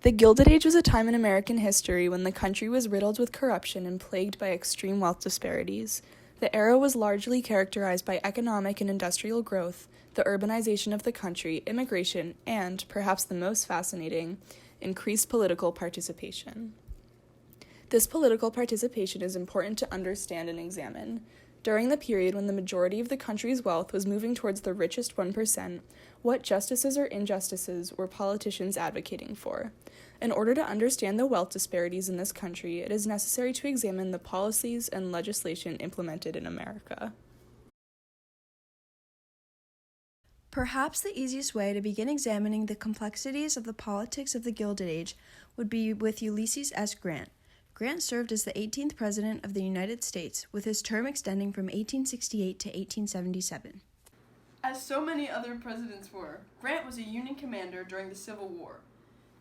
The Gilded Age was a time in American history when the country was riddled with corruption and plagued by extreme wealth disparities. The era was largely characterized by economic and industrial growth, the urbanization of the country, immigration, and, perhaps the most fascinating, increased political participation. This political participation is important to understand and examine. During the period when the majority of the country's wealth was moving towards the richest 1%, what justices or injustices were politicians advocating for? In order to understand the wealth disparities in this country, it is necessary to examine the policies and legislation implemented in America. Perhaps the easiest way to begin examining the complexities of the politics of the Gilded Age would be with Ulysses S. Grant. Grant served as the 18th President of the United States, with his term extending from 1868 to 1877. As so many other presidents were, Grant was a Union commander during the Civil War.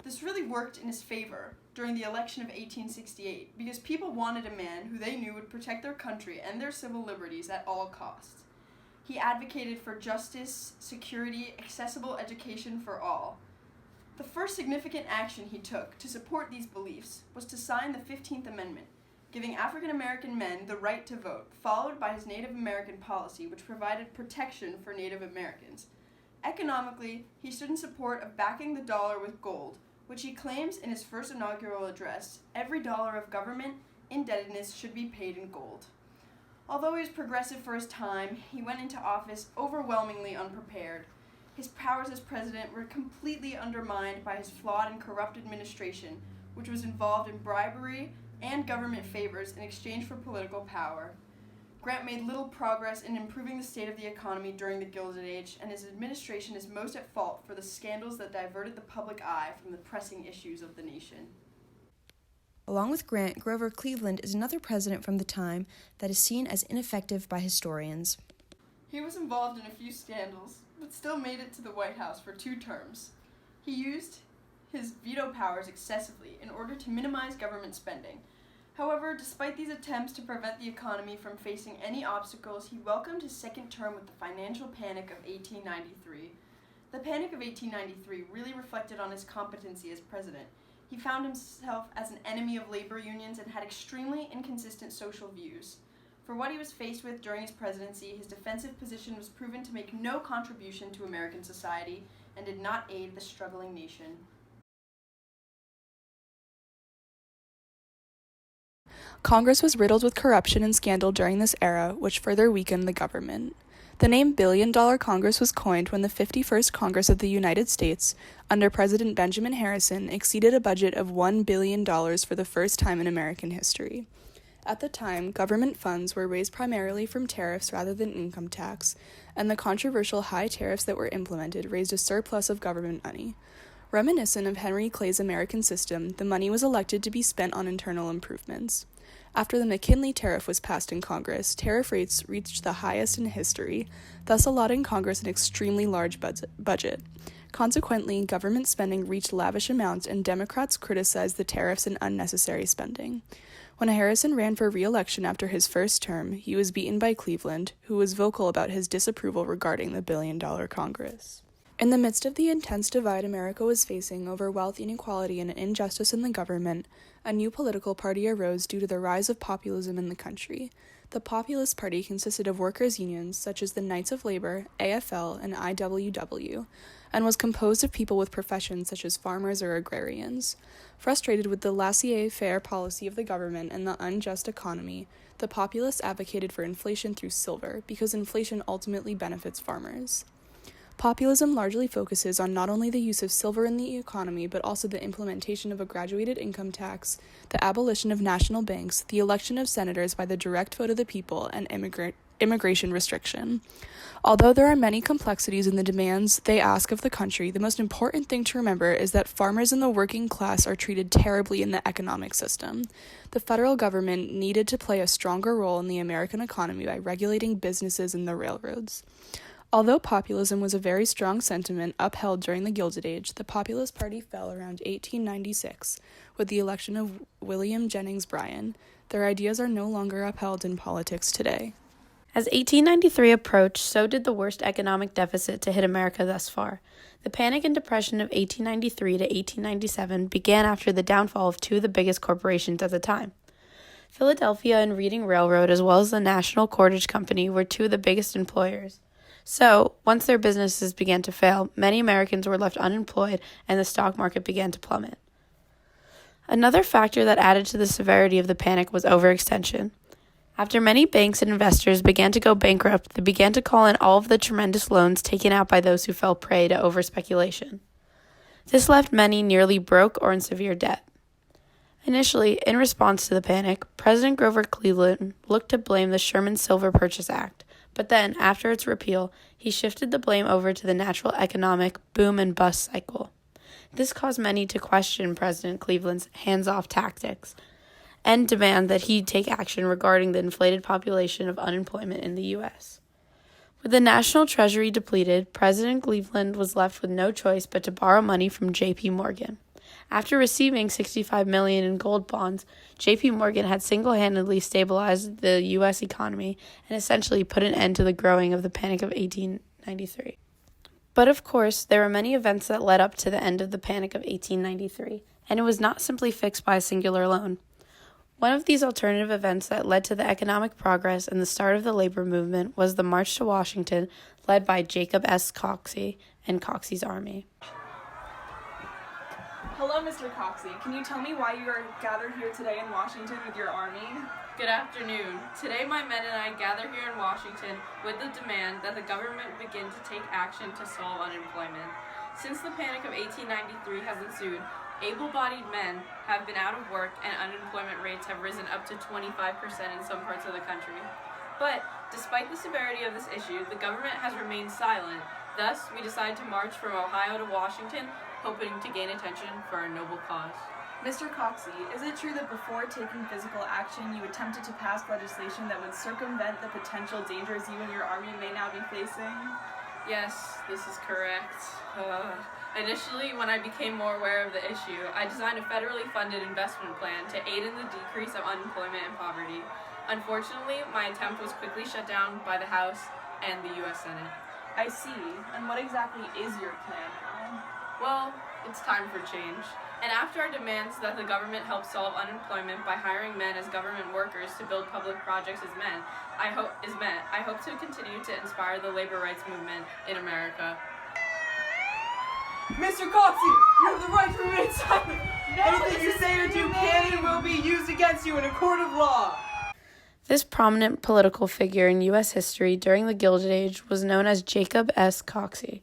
This really worked in his favor during the election of 1868 because people wanted a man who they knew would protect their country and their civil liberties at all costs. He advocated for justice, security, accessible education for all. The first significant action he took to support these beliefs was to sign the 15th Amendment, giving African American men the right to vote, followed by his Native American policy, which provided protection for Native Americans. Economically, he stood in support of backing the dollar with gold, which he claims in his first inaugural address, every dollar of government indebtedness should be paid in gold. Although he was progressive for his time, he went into office overwhelmingly unprepared. His powers as president were completely undermined by his flawed and corrupt administration, which was involved in bribery and government favors in exchange for political power. Grant made little progress in improving the state of the economy during the Gilded Age, and his administration is most at fault for the scandals that diverted the public eye from the pressing issues of the nation. Along with Grant, Grover Cleveland is another president from the time that is seen as ineffective by historians. He was involved in a few scandals, but still made it to the White House for 2 terms. He used his veto powers excessively in order to minimize government spending. However, despite these attempts to prevent the economy from facing any obstacles, he welcomed his second term with the financial panic of 1893. The Panic of 1893 really reflected on his competency as president. He found himself as an enemy of labor unions and had extremely inconsistent social views. For what he was faced with during his presidency, his defensive position was proven to make no contribution to American society and did not aid the struggling nation. Congress was riddled with corruption and scandal during this era, which further weakened the government. The name Billion-Dollar Congress was coined when the 51st Congress of the United States, under President Benjamin Harrison, exceeded a budget of $1 billion for the first time in American history. At the time, government funds were raised primarily from tariffs rather than income tax, and the controversial high tariffs that were implemented raised a surplus of government money. Reminiscent of Henry Clay's American system, the money was elected to be spent on internal improvements. After the McKinley Tariff was passed in Congress, tariff rates reached the highest in history, thus allotting Congress an extremely large budget. Consequently, government spending reached lavish amounts, and Democrats criticized the tariffs and unnecessary spending. When Harrison ran for re-election after his first term, he was beaten by Cleveland, who was vocal about his disapproval regarding the billion-dollar Congress. In the midst of the intense divide America was facing over wealth inequality and injustice in the government, a new political party arose due to the rise of populism in the country. The Populist Party consisted of workers' unions such as the Knights of Labor, AFL, and IWW, and was composed of people with professions such as farmers or agrarians. Frustrated with the laissez-faire policy of the government and the unjust economy, the Populists advocated for inflation through silver because inflation ultimately benefits farmers. Populism largely focuses on not only the use of silver in the economy, but also the implementation of a graduated income tax, the abolition of national banks, the election of senators by the direct vote of the people, and immigration restriction. Although there are many complexities in the demands they ask of the country, the most important thing to remember is that farmers and the working class are treated terribly in the economic system. The federal government needed to play a stronger role in the American economy by regulating businesses and the railroads. Although populism was a very strong sentiment upheld during the Gilded Age, the Populist Party fell around 1896 with the election of William Jennings Bryan. Their ideas are no longer upheld in politics today. As 1893 approached, so did the worst economic deficit to hit America thus far. The Panic and Depression of 1893 to 1897 began after the downfall of two of the biggest corporations at the time. Philadelphia and Reading Railroad, as well as the National Cordage Company, were two of the biggest employers. So, once their businesses began to fail, many Americans were left unemployed and the stock market began to plummet. Another factor that added to the severity of the panic was overextension. After many banks and investors began to go bankrupt, they began to call in all of the tremendous loans taken out by those who fell prey to overspeculation. This left many nearly broke or in severe debt. Initially, in response to the panic, President Grover Cleveland looked to blame the Sherman-Silver Purchase Act, but then, after its repeal, he shifted the blame over to the natural economic boom and bust cycle. This caused many to question President Cleveland's hands-off tactics and demand that he take action regarding the inflated population of unemployment in the U.S. With the national treasury depleted, President Cleveland was left with no choice but to borrow money from J.P. Morgan. After receiving $65 million in gold bonds, J.P. Morgan had single-handedly stabilized the U.S. economy and essentially put an end to the growing of the Panic of 1893. But of course, there were many events that led up to the end of the Panic of 1893, and it was not simply fixed by a singular loan. One of these alternative events that led to the economic progress and the start of the labor movement was the March to Washington, led by Jacob S. Coxey and Coxey's Army. Hello, Mr. Coxey. Can you tell me why you are gathered here today in Washington with your army? Good afternoon. Today my men and I gather here in Washington with the demand that the government begin to take action to solve unemployment. Since the Panic of 1893 has ensued, able-bodied men have been out of work and unemployment rates have risen up to 25% in some parts of the country. But, despite the severity of this issue, the government has remained silent. Thus, we decided to march from Ohio to Washington, hoping to gain attention for our noble cause. Mr. Coxey, is it true that before taking physical action, you attempted to pass legislation that would circumvent the potential dangers you and your army may now be facing? Yes, this is correct. Initially, when I became more aware of the issue, I designed a federally funded investment plan to aid in the decrease of unemployment and poverty. Unfortunately, my attempt was quickly shut down by the House and the U.S. Senate. I see. And what exactly is your plan now? Well, it's time for change. And after our demands that the government help solve unemployment by hiring men as government workers to build public projects I hope to continue to inspire the labor rights movement in America. Mr. Coxey, you have the right to remain silent. Anything you say or do can and will be used against you in a court of law. This prominent political figure in U.S. history during the Gilded Age was known as Jacob S. Coxey,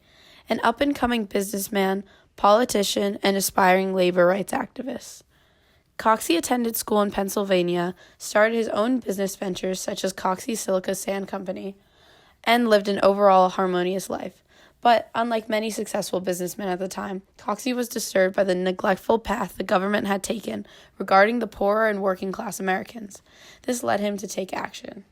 an up-and-coming businessman, politician, and aspiring labor rights activist. Coxey attended school in Pennsylvania, started his own business ventures such as Coxey Silica Sand Company, and lived an overall harmonious life. But, unlike many successful businessmen at the time, Coxey was disturbed by the neglectful path the government had taken regarding the poorer and working-class Americans. This led him to take action.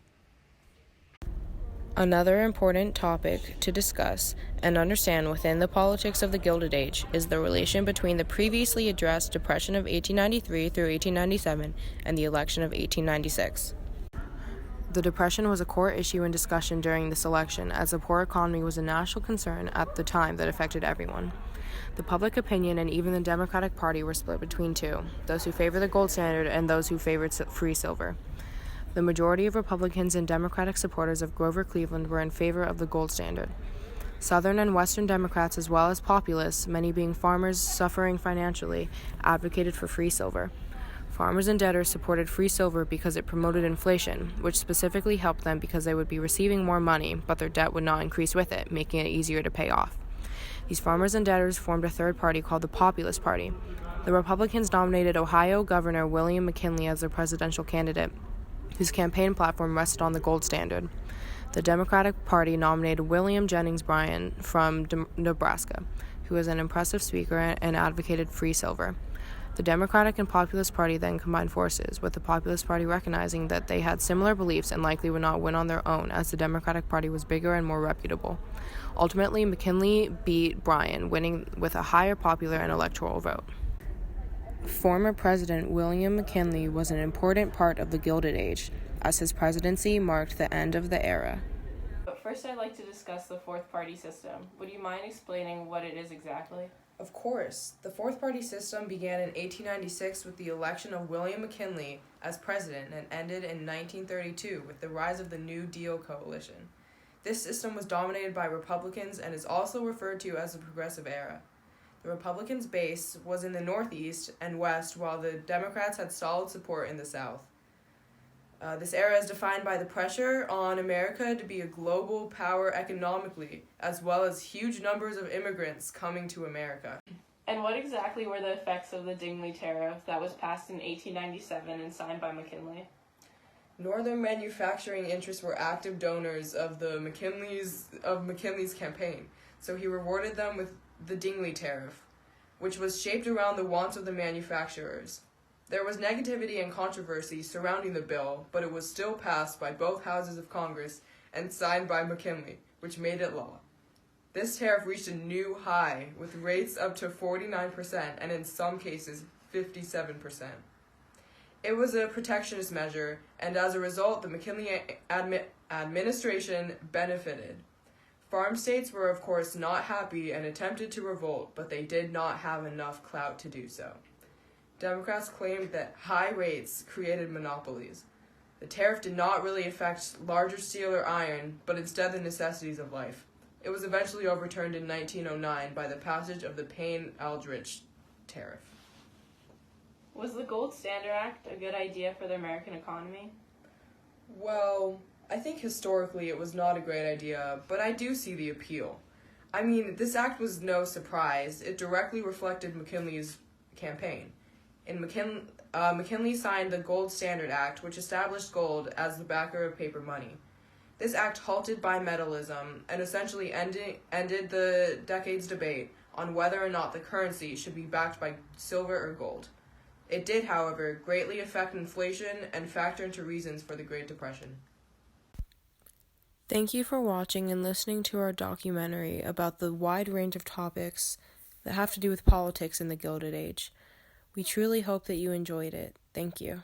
Another important topic to discuss and understand within the politics of the Gilded Age is the relation between the previously addressed Depression of 1893 through 1897 and the election of 1896. The Depression was a core issue in discussion during this election, as the poor economy was a national concern at the time that affected everyone. The public opinion and even the Democratic Party were split between two, those who favor the gold standard and those who favored free silver. The majority of Republicans and Democratic supporters of Grover Cleveland were in favor of the gold standard. Southern and Western Democrats, as well as populists, many being farmers suffering financially, advocated for free silver. Farmers and debtors supported free silver because it promoted inflation, which specifically helped them because they would be receiving more money, but their debt would not increase with it, making it easier to pay off. These farmers and debtors formed a third party called the Populist Party. The Republicans nominated Ohio Governor William McKinley as their presidential candidate, whose campaign platform rested on the gold standard. The Democratic Party nominated William Jennings Bryan from Nebraska, who was an impressive speaker and advocated free silver. The Democratic and Populist Party then combined forces, with the Populist Party recognizing that they had similar beliefs and likely would not win on their own, as the Democratic Party was bigger and more reputable. Ultimately, McKinley beat Bryan, winning with a higher popular and electoral vote. Former President William McKinley was an important part of the Gilded Age. as his presidency marked the end of the era. But first, I'd like to discuss the fourth party system. Would you mind explaining what it is exactly? Of course. The fourth party system began in 1896 with the election of William McKinley as president and ended in 1932 with the rise of the New Deal coalition. This system was dominated by Republicans and is also referred to as the Progressive Era. The Republicans' base was in the Northeast and West, while the Democrats had solid support in the South. This era is defined by the pressure on America to be a global power economically, as well as huge numbers of immigrants coming to America. And what exactly were the effects of the Dingley Tariff that was passed in 1897 and signed by McKinley? Northern manufacturing interests were active donors of McKinley's campaign, so he rewarded them with the Dingley Tariff, which was shaped around the wants of the manufacturers. There was negativity and controversy surrounding the bill, but it was still passed by both houses of Congress and signed by McKinley, which made it law. This tariff reached a new high, with rates up to 49% and in some cases 57%. It was a protectionist measure, and as a result, the McKinley administration benefited. Farm states were of course not happy and attempted to revolt, but they did not have enough clout to do so. Democrats claimed that high rates created monopolies. The tariff did not really affect larger steel or iron, but instead the necessities of life. It was eventually overturned in 1909 by the passage of the Payne-Aldrich Tariff. Was the Gold Standard Act a good idea for the American economy? Well, I think historically it was not a great idea, but I do see the appeal. I mean, this act was no surprise. It directly reflected McKinley's campaign. McKinley signed the Gold Standard Act, which established gold as the backer of paper money. This act halted bimetallism and essentially ended the decade's debate on whether or not the currency should be backed by silver or gold. It did, however, greatly affect inflation and factor into reasons for the Great Depression. Thank you for watching and listening to our documentary about the wide range of topics that have to do with politics in the Gilded Age. We truly hope that you enjoyed it. Thank you.